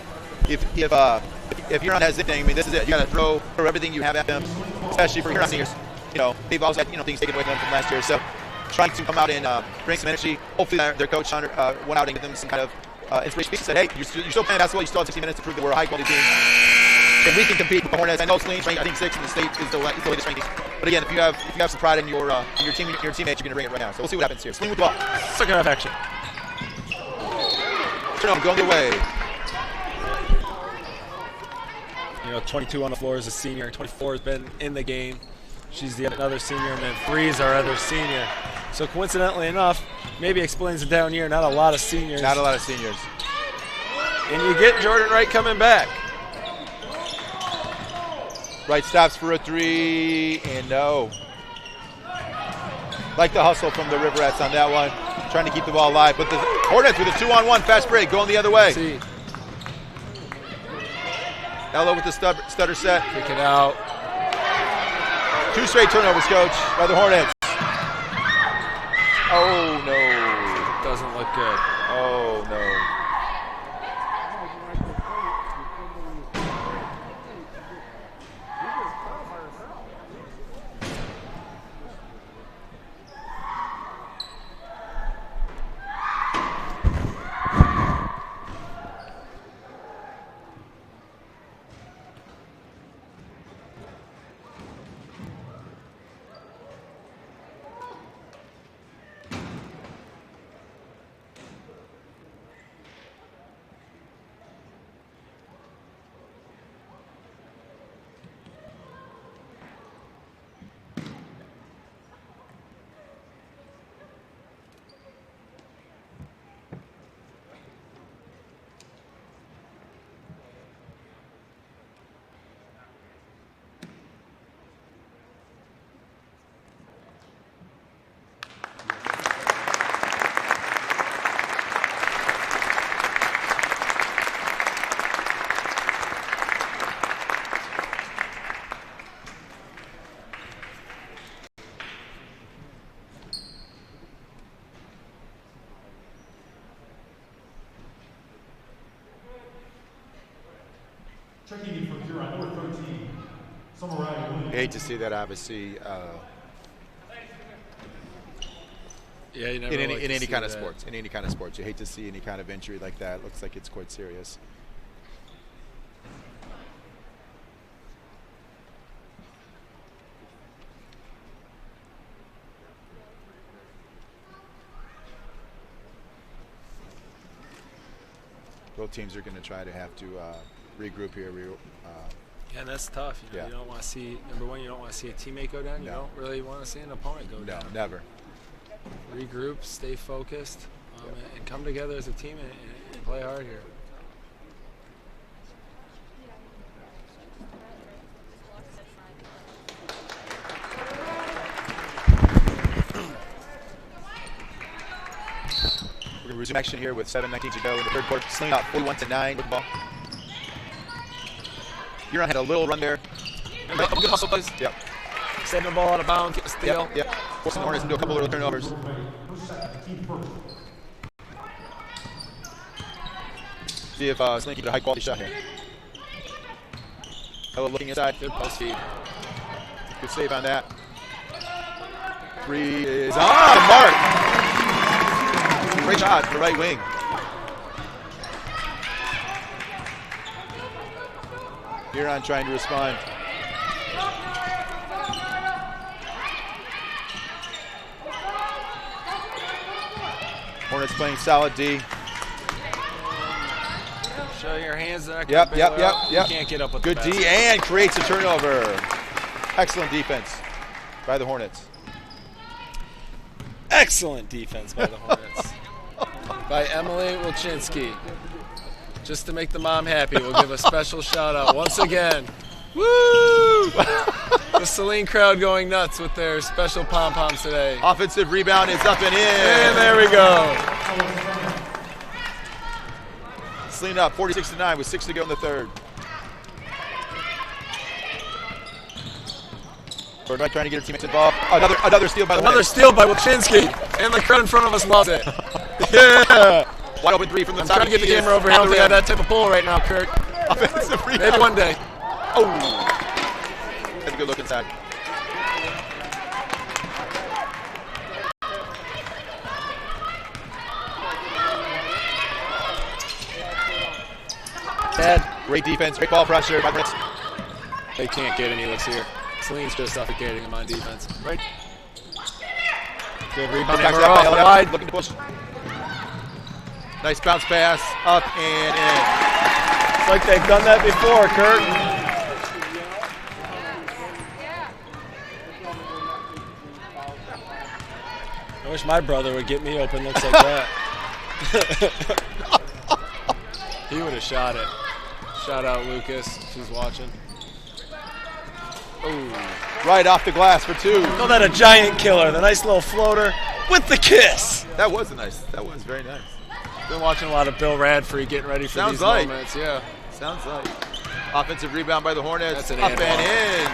If Huron has anything, this is it. You got to throw everything you have at them, especially for Huron seniors. They've also had things taken away from them from last year. So trying to come out and bring some energy. Hopefully their coach went out and gave them some kind of inspiration. He said, hey, you're still playing basketball. You still have 60 minutes to prove that we're a high-quality team. And we can compete with the Hornets. I know Saline's ranked, I think, 6th in the state is the latest ranking. But again, if you have some pride in your team, your teammates, you're going to bring it right now. So we'll see what happens here. Saline with the ball. Second half action. Turnover going away. 22 on the floor is a senior. 24 has been in the game. She's another senior, and then 3 is our other senior. So coincidentally enough, maybe explains the down year. Not a lot of seniors. Not a lot of seniors. And you get Jordan Wright coming back. Wright stops for a 3, and no. Like the hustle from the Riverettes on that one. Trying to keep the ball alive. But the Hornets with a 2-on-1 fast break going the other way. See. Ella with the stutter set. Kick it out. 2 straight turnovers, coach, by the Hornets. Oh, no. It doesn't look good. Oh, no. Checking in for Huron, number 13, Summer. You hate to see that, obviously. Yeah, you never in like any to kind of see that. sports. In any kind of sports, you hate to see any kind of injury like that. It looks like it's quite serious. Both teams are going to try to have to regroup here. Yeah, and that's tough. You don't want to see, number one, you don't want to see a teammate go down. You don't really want to see an opponent go down. No, never. Regroup, stay focused, and come together as a team and play hard here. We're going to resume action here with 7:19 to go in the third quarter. Saline up 41-9 with the ball. Huron had a little run there. Good hustle, please. Yep. Saving the ball out of bounds, get the steal. Yep. Forcing the Hornets into a couple little turnovers. See if Saline can get a high-quality shot here. Ella looking inside. Good post feed. Good save on that. 3 is on mark. Great shot to the right wing. Huron trying to respond. Hornets playing solid D. Show your hands there. Yep. You can't get up with good the D basket. and creates a turnover. Excellent defense by the Hornets. Excellent defense by the Hornets. By Emily Wilczynski. Just to make the mom happy, we'll give a special shout out once again. Woo! The Saline crowd going nuts with their special pom-poms today. Offensive rebound is up and in. And there we go. Saline up 46-9 with 6 to go in the third. Gordon trying to get her teammates involved. Another steal by the Another Hornets. steal by Wilczynski. And the crowd in front of us loves it. Yeah. Wide open 3 from the I'm top. trying to get the camera over here. I don't think I have that type of pull right now, Kirk. Offensive rebound. Maybe one day. Oh. That's a good look inside. Ted. Great defense, great ball pressure by the Hornets. They can't get any looks here. Saline's just suffocating them on defense. Right. Good rebound. Back We're to off that the by wide. looking to push. Nice bounce pass, up and in. It's like they've done that before, Kirk. I wish my brother would get me open looks like that. He would have shot it. Shout out Lucas if he's watching. Ooh. Right off the glass for 2. Call that a giant killer. The nice little floater with the kiss. That was very nice. Been watching a lot of Bill Radfrey getting ready for these moments. Yeah. Sounds like. Offensive rebound by the Hornets. That's an up and in.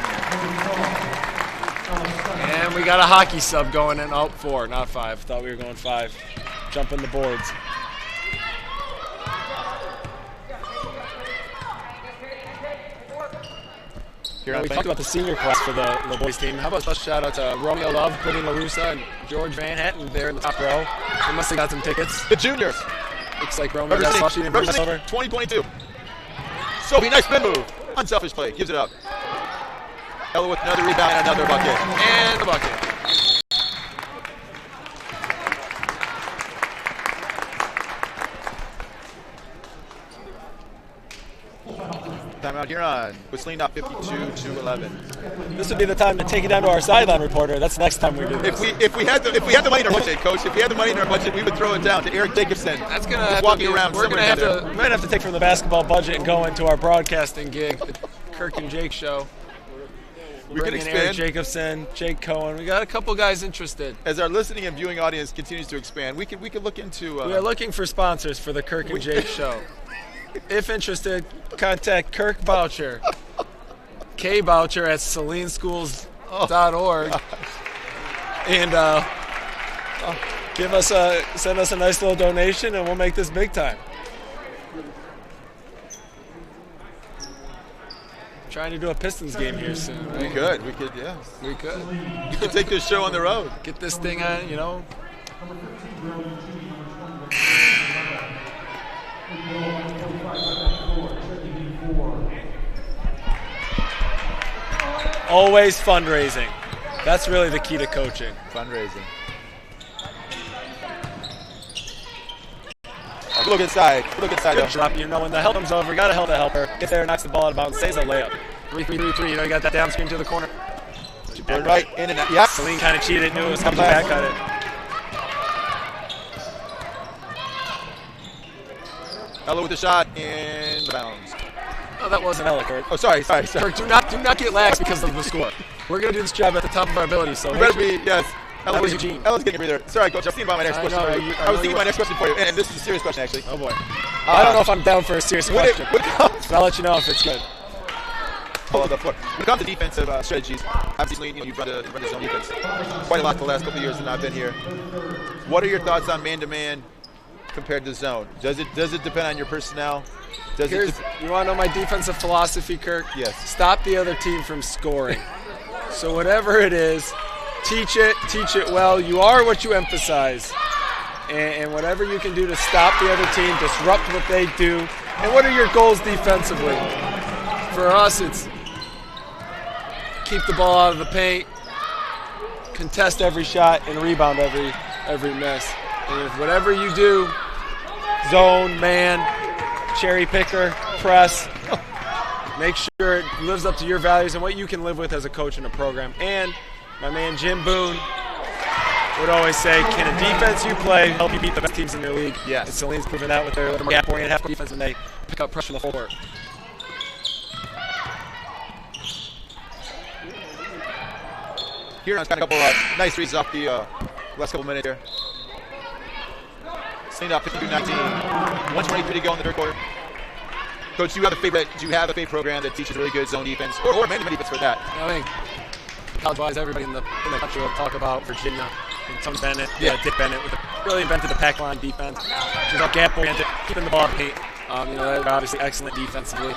And we got a hockey sub going in. Oh, 4, not 5. Thought we were going 5. Jumping the boards. We talked about the senior class for the boys team. How about a special shout out to Romeo Love, Brittany LaRussa, and George Van Hatten there in the top row. They must have got some tickets. The juniors. Looks like Romeo got saw. She didn't bring us over. 2022. Sophie, nice spin move. Unselfish play. Gives it up. Ella with another rebound and another bucket. And the bucket. Timeout Huron. With Saline up 52-11. This would be the time to take it down to our sideline reporter. That's the next time we do this. If we had the money in our budget, Coach, if we had the money in our budget, we would throw it down to Eric Jacobson. That's gonna have walking to be, around. We're gonna have to. We might have to take from the basketball budget and go into our broadcasting gig, the Kirk and Jake show. We could expand. Eric Jacobson, Jake Cohen. We got a couple guys interested. As our listening and viewing audience continues to expand, we could look into. We are looking for sponsors for the Kirk and Jake show. If interested, contact Kirk Boucher, kboucher at salineschools.org, and send us a nice little donation, and we'll make this big time. Trying to do a Pistons game here soon. Right? We could, yeah. We could. We could take this show on the road. Get this thing on, you know. Always fundraising. That's really the key to coaching. Fundraising. Look inside. Good drop. You know, when the help comes over, you got to help the helper. Get there, knocks the ball out of bounds, saves a layup. 3-3-3. You know, you got that down screen to the corner. Right in and out. Yep. Saline kind of cheated, knew it was coming back at it. Ella with the shot and the bounds. Oh, that wasn't Ella, Kurt. Oh, sorry. Kirk, do not get lax because of the score. We're going to do this job at the top of our ability, so we better be, yes. Ella's Eugene. Ella's getting a breather. Sorry, Coach. I was thinking about my next question for you. I was thinking my next question for you, and this is a serious question, actually. Oh, boy. I don't know if I'm down for a serious question, but I'll let you know if it's good. When it comes to defensive strategies, obviously you've run the zone defense quite a lot the last couple of years that I've been here. What are your thoughts on man-to-man compared to zone? Does it depend on your personnel? You want to know my defensive philosophy, Kirk? Yes. Stop the other team from scoring. So whatever it is, teach it well. You are what you emphasize. And whatever you can do to stop the other team, disrupt what they do. And what are your goals defensively? For us, it's keep the ball out of the paint, contest every shot, and rebound every miss. And if whatever you do, zone, man, cherry picker, press, make sure it lives up to your values and what you can live with as a coach in a program. And my man Jim Boone would always say, can a defense you play help you beat the best teams in your league? Yes. And Saline's proven that with their gap-oriented half defense when they pick up pressure in the full court. Huron's got a couple nice threes off the last couple minutes here. Saline up 52-19, 1:23 to go in the third quarter. Coach, do you have a favorite program that teaches really good zone defense, or man-to-man defense for that? I think college-wise, everybody in the country will talk about Virginia and Tony Bennett, Dick Bennett, really invented the pack line defense, which is all gap-oriented, keeping the ball in the paint. They're obviously excellent defensively.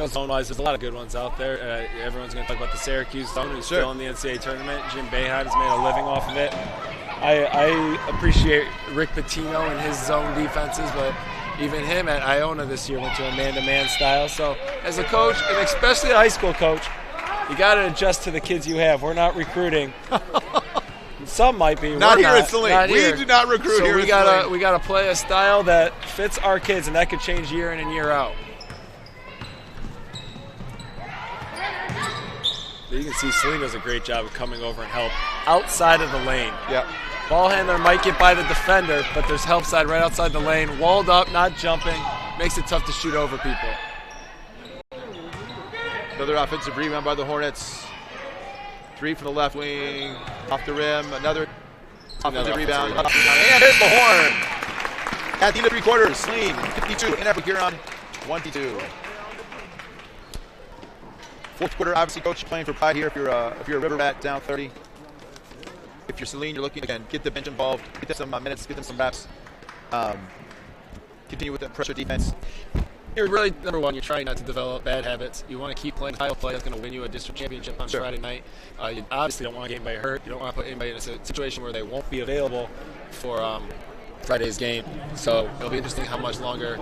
Zone-wise, there's a lot of good ones out there. Everyone's going to talk about the Syracuse zone, who's still in the NCAA tournament. Jim Boeheim has made a living off of it. I appreciate Rick Pitino and his zone defenses, but even him at Iona this year went to a man-to-man style. So as a coach, and especially a high school coach, you got to adjust to the kids you have. We're not recruiting. Some might be. Not here at Saline. We do not recruit here at Saline. So we got to play a style that fits our kids, and that could change year in and year out. You can see Saline does a great job of coming over and help outside of the lane. Yep. Ball handler might get by the defender, but there's help side right outside the lane, walled up, not jumping, makes it tough to shoot over people. Another offensive rebound by the Hornets. 3 from the left wing, off the rim. Another offensive rebound. And here's the horn. At the end of 3 quarters, Saline 52, and Huron 22. Fourth quarter, obviously, coach, playing for pride here. If you're a River Rat, down 30. If you're Saline, you're looking again, get the bench involved, get them some minutes, get them some reps. Continue with the pressure defense. You're really, number one, you're trying not to develop bad habits. You want to keep playing style play that's going to win you a district championship on Friday night. You obviously don't want to get anybody hurt. You don't want to put anybody in a situation where they won't be available for Friday's game. So it'll be interesting how much longer.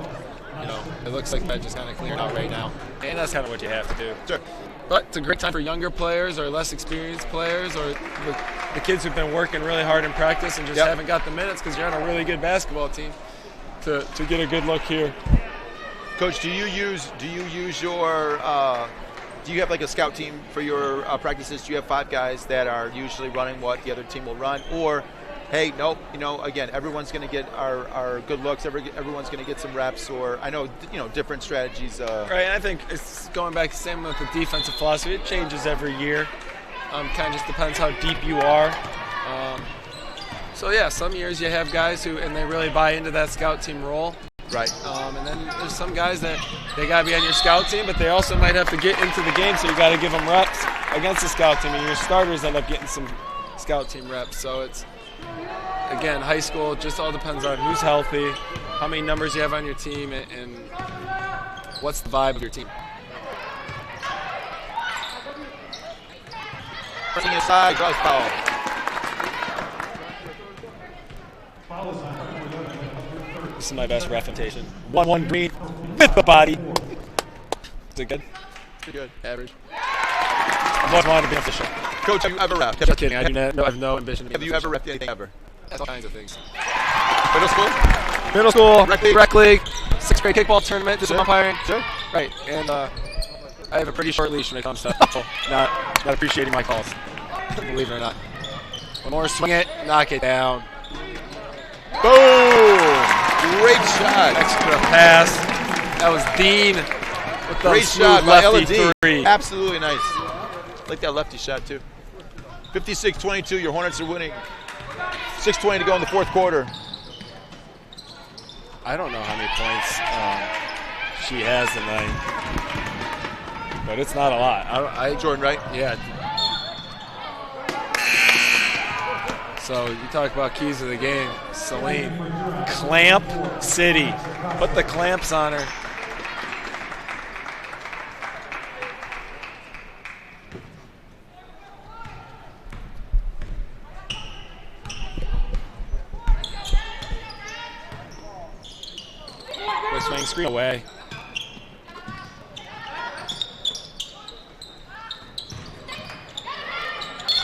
It looks like that just kind of cleared out right now. And that's kind of what you have to do. Sure. But it's a great time for younger players or less experienced players or the kids who've been working really hard in practice and just haven't got the minutes because you're on a really good basketball team to get a good look here. Coach, do you have like a scout team for your practices? Do you have 5 guys that are usually running what the other team will run? Or, hey, nope, again, everyone's going to get our good looks. Everyone's going to get some reps. Or I know, different strategies. Right, and I think it's going back the same with the defensive philosophy. It changes every year. Kind of just depends how deep you are. Some years you have guys and they really buy into that scout team role. Right. And then there's some guys that they got to be on your scout team, but they also might have to get into the game, so you got to give them reps against the scout team, and your starters end up getting some scout team reps. So it's, again, high school, it just all depends on who's healthy, how many numbers you have on your team, and what's the vibe of your team. Pressing inside, draws foul. This is my best representation. 1-1 green with the body. Is it good? Pretty good. Average. I've always wanted to be official. Coach, have you ever repped? Just kidding. I have no ambition to be Have you ever repped anything ever? That's all kinds of things. Middle school? Middle school, Rec league. 6th grade kickball tournament, did some umpiring. Sure. Right, and I have a pretty short leash when it comes to not appreciating my calls. Believe it or not. One more, swing it, knock it down. Boom! Great shot. Extra pass. That was Dean with the great shot by lefty 3. Absolutely nice. Like that lefty shot too. 56-22. Your Hornets are winning. 6:20 to go in the fourth quarter. I don't know how many points she has tonight. but it's not a lot. Jordan, right? Yeah. So you talk about keys of the game. Saline, Clamp City. Put the clamps on her. Quick swing, screen away.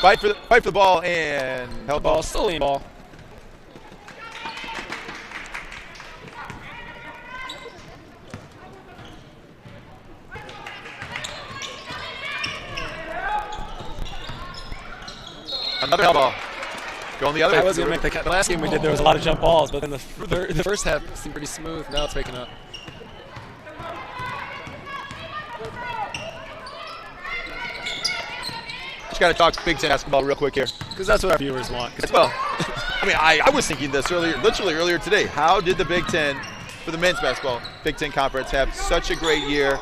Fight for the ball and held ball. Saline ball. Another held ball. Going the other way. I was going to make the last game we did, there was a lot of jump balls, but then the first half seemed pretty smooth. Now it's picking up. Just got to talk Big Ten basketball real quick here. Because that's what our viewers want. Well, I mean, I was thinking this literally earlier today. How did the Big Ten, for the men's basketball, Big Ten Conference, have such a great year,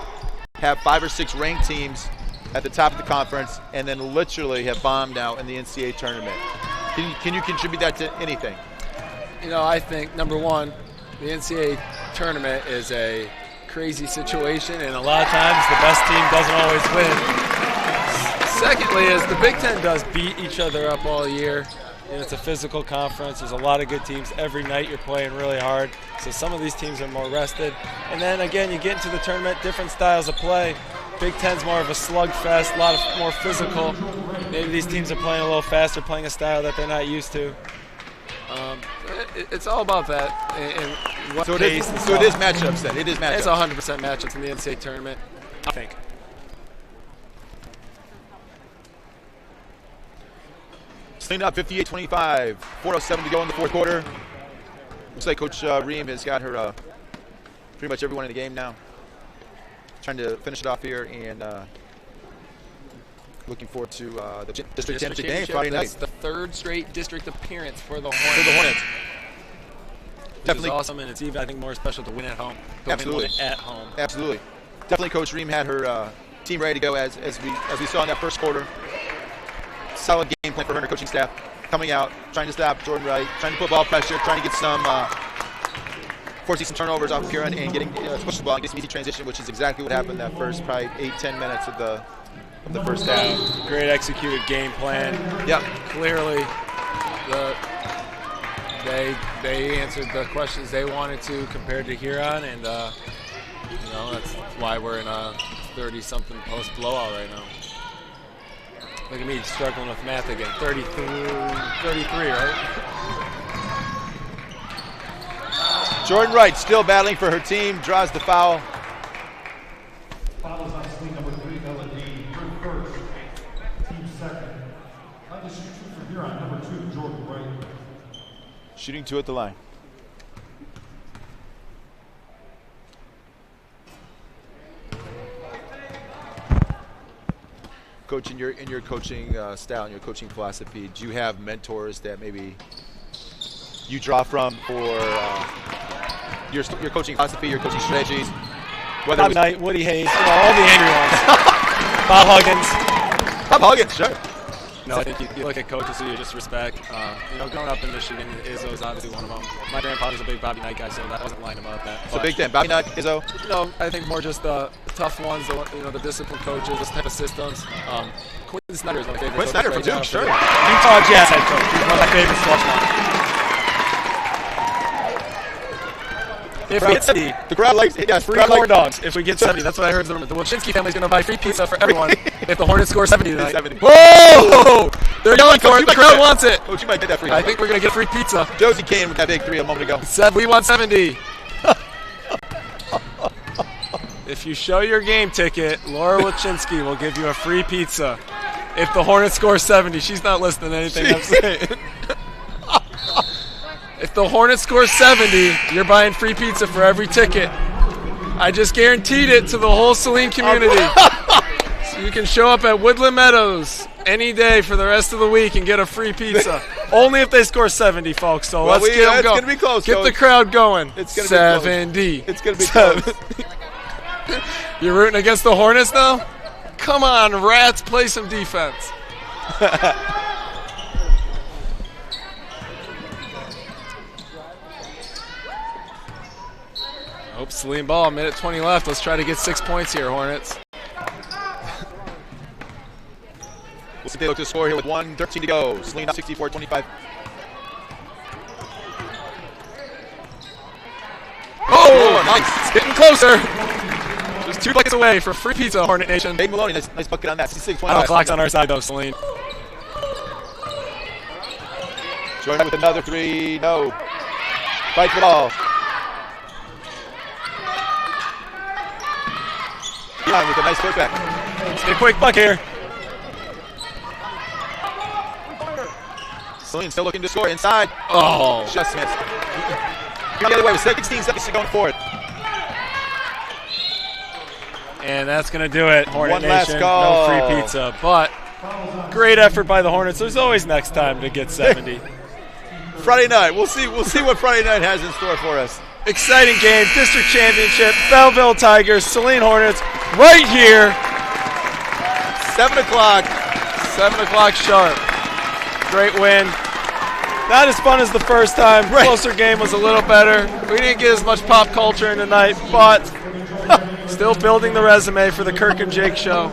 have 5 or 6 ranked teams at the top of the conference, and then literally have bombed out in the NCAA tournament? Can you contribute that to anything? You know, I think, number one, the NCAA tournament is a crazy situation, and a lot of times the best team doesn't always win. Secondly is the Big Ten does beat each other up all year. And it's a physical conference. There's a lot of good teams. Every night you're playing really hard. So some of these teams are more rested. And then, again, you get into the tournament, different styles of play. Big Ten's more of a slugfest, a lot of more physical. Maybe these teams are playing a little faster, playing a style that they're not used to. It's all about that. And what pace. So it is matchups then. It is matchups. It's 100% matchups in the NCAA tournament, I think. Saline up 58-25, 4:07 to go in the fourth quarter. Looks like Coach Ream has got her pretty much everyone in the game now. Trying to finish it off here and looking forward to the district championship game Friday night. That's the third straight district appearance for the Hornets. Definitely awesome, and it's even, I think, more special to win at home. Absolutely. Win at home. Absolutely. Definitely Coach Ream had her team ready to go as we saw in that first quarter. Solid game plan for her and her coaching staff. Coming out, trying to stop Jordan Wright, trying to put ball pressure, trying to get forcing some turnovers off of Huron and getting push the ball and get some easy transition, which is exactly what happened that first probably 8-10 minutes of the first half. Great executed game plan. Yep. Clearly, they answered the questions they wanted to compared to Huron, and that's why we're in a 30-something post blowout right now. Look at me struggling with math again. 33, right? Jordan Wright still battling for her team, draws the foul. Foul is on Saline number 3, Melody. Her first, team second. On the shoot two for Huron, number 2, Jordan Wright. Shooting 2 at the line. Coach, in your coaching style and your coaching philosophy, do you have mentors that maybe you draw from for your coaching philosophy, your coaching strategies? Whether Bobby Knight, Woody Hayes, all the angry ones. Bob Huggins. Bob Huggins, sure. No, I think you look at coaches who you just respect. Growing up in Michigan, Izzo is obviously one of them. My grandpa was a big Bobby Knight guy, so I wasn't lying about that. So Big Ten, Bobby Knight, Izzo? I think more just the tough ones, the disciplined coaches, this type of systems. Quinn Snyder is my favorite. Quinn Snyder from Duke, sure. Utah Jazz head coach. He's one of my favorites to watch now. If we get 70, the crowd likes it. Yes, free corn dogs. If we get 70, that's what I heard. The Wilczynski family's going to buy free pizza for everyone if the Hornets score 70 tonight. 70. Whoa! They're yelling for it. The crowd wants it. Coach, you might get that free. I think we're going to get free pizza. Josie Kane with that big 3 a moment ago. We want 70. If you show your game ticket, Laura Wilczynski will give you a free pizza. If the Hornets score 70, she's not listening to anything I'm saying. If the Hornets score 70, you're buying free pizza for every ticket. I just guaranteed it to the whole Saline community. So you can show up at Woodland Meadows any day for the rest of the week and get a free pizza. Only if they score 70, folks. So let's get them going. It's going to be close. Get the crowd going. It's going to be 70. It's going to be close. You're rooting against the Hornets now? Come on, Rats, play some defense. Hope Saline ball, minute 20 left. Let's try to get 6 points here, Hornets. We'll see if they look to score here with 1:13 to go. Saline up 64-25. Oh, nice. It's getting closer. Just 2 buckets away for free pizza, Hornet Nation. Dave Maloney, nice bucket on that. 66-25. Oh, clock's on our side, though, Saline. Jordan with another 3. No. Fight for the ball. Huron with a nice putback. Let's get a quick buck here. Saline still looking to score inside. Oh. Just missed. The other way with 16 seconds to go for it. And that's going to do it, Hornet One last Nation. call. No free pizza. But great effort by the Hornets. There's always next time to get 70. Friday night. We'll see what Friday night has in store for us. Exciting game. District Championship. Belleville Tigers. Saline Hornets. Right here. 7 o'clock. 7 o'clock sharp. Great win. Not as fun as the first time. Right. Closer game was a little better. We didn't get as much pop culture in tonight, but still building the resume for the Kirk and Jake show.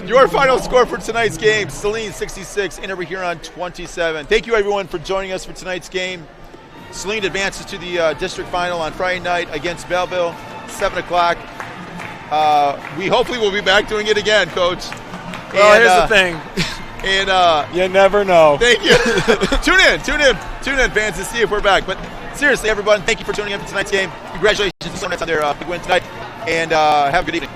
Your final score for tonight's game, Saline 66, Inter Huron 27. Thank you, everyone, for joining us for tonight's game. Saline advances to the district final on Friday night against Belleville, 7 o'clock. We hopefully will be back doing it again, Coach. Well, here's the thing. And you never know. Thank you. Tune in, fans, to see if we're back. But seriously, everyone, thank you for tuning in for tonight's game. Congratulations to the Hornets on their big win tonight, and have a good evening.